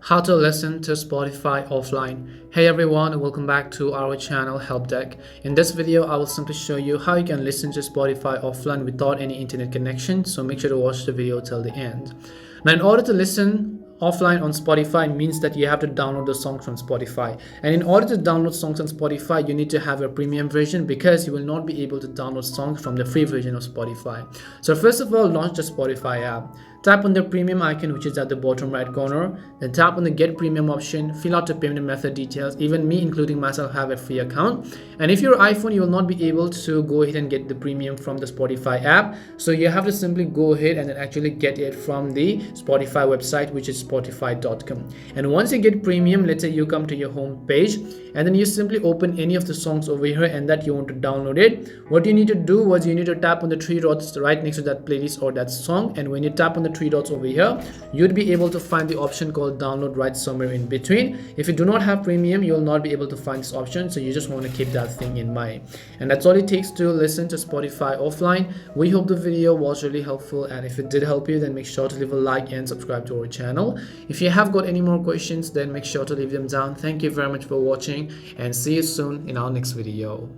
How to listen to Spotify offline. Hey everyone, welcome back to our channel Help Deck. In this video, I will simply show you how you can listen to Spotify offline without any internet connection. So make sure to watch the video till the end. Now, in order to listen offline on Spotify means that you have to download the songs from Spotify. And in order to download songs on Spotify, you need to have a premium version because you will not be able to download songs from the free version of Spotify. So first of all, launch the Spotify app. Tap on the premium icon, which is at the bottom right corner. Then tap on the get premium option, fill out the payment method details. Even me, including myself, have a free account. And if you're iPhone, you will not be able to go ahead and get the premium from the Spotify app. So you have to simply go ahead and then actually get it from the Spotify website, which is spotify.com. And once you get premium, let's say you come to your home page and then you simply open any of the songs over here and that you want to download it. What you need to do was you need to tap on the three dots right next to that playlist or that song, and when you tap on the three dots over here, you'd be able to find the option called download right somewhere in between. If you do not have premium, you will not be able to find this option, so you just want to keep that thing in mind. And that's all it takes to listen to Spotify offline. We hope the video was really helpful, and if it did help you, then make sure to leave a like and subscribe to our channel. If you have got any more questions, then make sure to leave them down. Thank you very much for watching and see you soon in our next video.